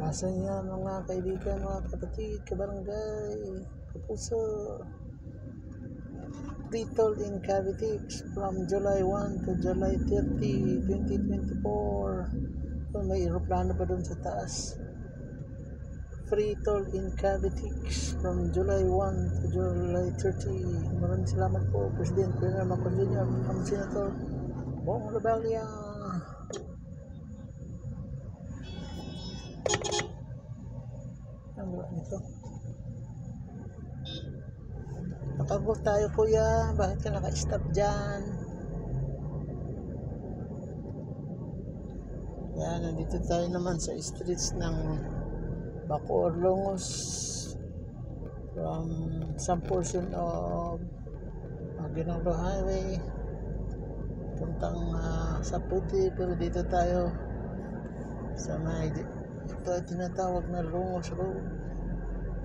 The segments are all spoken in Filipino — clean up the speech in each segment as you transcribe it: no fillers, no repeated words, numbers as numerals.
Asan yan mga kaibigan, mga kapatid, kabarangay, kapuso. Free-toll in Cavitex from July 1 to July 30, 2024. So, may aeroplano pa dun sa taas. Free-toll in Cavitex from July 1 to July 30. Maraming salamat po, President Colonel Marcos Jr. ang Senator Bong Rebella. Ang gawa nito. Nakabot tayo kuya, bakit ka naka-stop dyan? Yan, nandito tayo naman sa streets ng Bacoor, Longos, from some portion of Aguinaldo Highway puntang sa Puti, pero dito tayo sa may ito tinatawag na Longos Road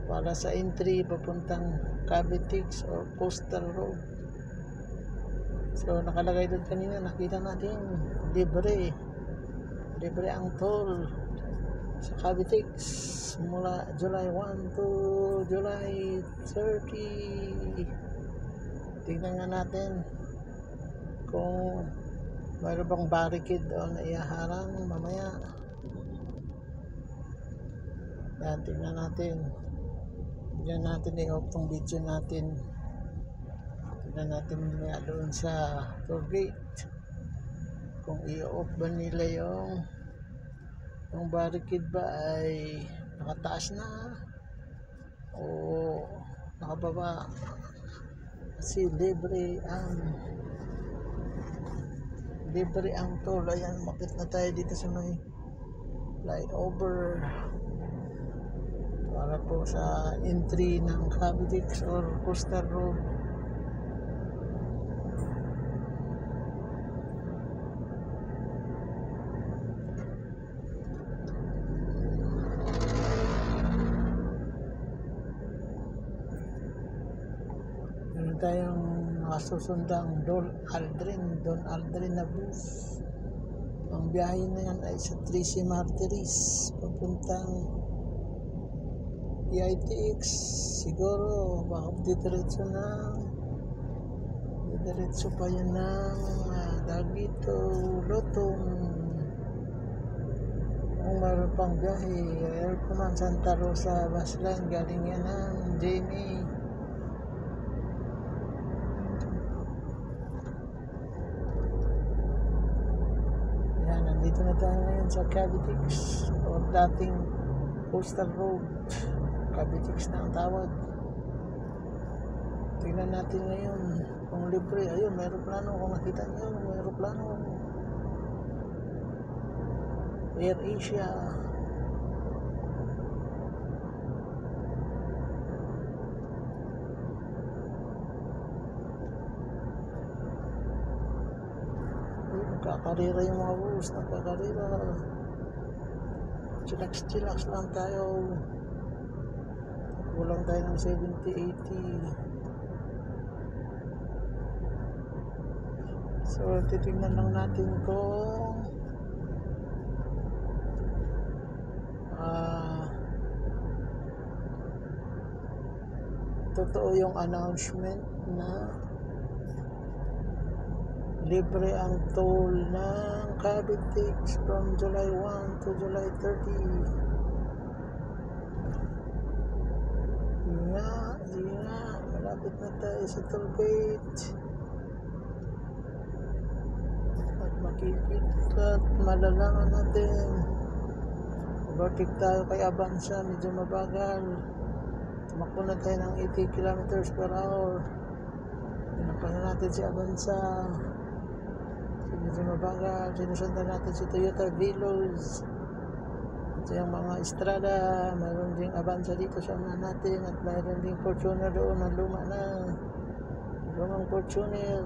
para sa entry papuntang Cavitex or Coastal Road. So nakalagay doon kanina, nakita natin libre ang toll sa Cavitex mula July 1 to July 30. Tingnan nga natin kung mayroon bang barricade doon na ihaharang mamaya. Yan, tingnan natin. Tingnan natin i-off tong video natin. Tingnan natin nga doon sa toll gate kung i-off ba nila yung barricade ba ay nakataas na o nakababa, kasi libre ang toll. Ayan, makit na tayo dito sa may flyover para po sa entry ng Cavitex or Coastal Road. Meron tayong nakasusundang Don Aldrin na bus. Ang biyahe na yan ay sa Tracy Martires papuntang PITX. Siguro baka didiretso pa yun ng Daguito, Lotong. Kung mayroon pang biyahe, Aircoman Santa Rosa bus line, galing yan ng Jamie. Yan, nandito na tayo ngayon sa Cavitex o dating Coastal Road. Cavitex na ang tawag. Tingnan natin ngayon kung libre. Ayun, may aeroplano. Kung nakita niyo, may aeroplano. Air Asia. Nagkakarira yung mga bus. Nagkakarira. Chillax lang tayo. Kulang tayo ng 70-80. So titignan lang natin kung totoo yung announcement na libre ang toll ng Cavitex from July 1 to July 30. Sige nga, malapit na tayo sa toll gate at makikita at malalaman natin. Overtake tayo kay Avanza, medyo mabagal. Tumakbo na tayo ng 80 kilometers per hour. Pinapan na natin si Avanza, medyo mabagal. Sinusundan natin si Toyota Veloz. Ito yung mga Estrada. Mayroon ding Avanza dito sa una natin, at mayroon ding Fortuner doon na lumang Fortuner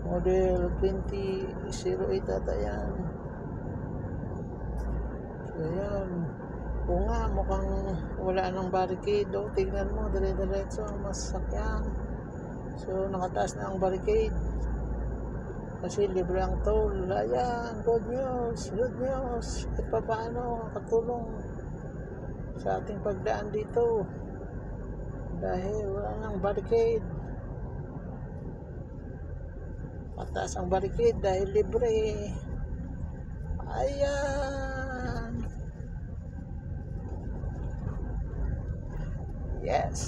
model 2008 ata yan. So yan, kung nga mukhang wala nang barricade. Tignan mo, dire-diretso ang masakyan. So nakataas na ang barricade. Kasi libre ang toll. Ayan, good news, good news. At paano katulong sa ating pagdaan dito dahil wala nang barricade. Mataas ang barricade dahil libre. Ayan. Yes.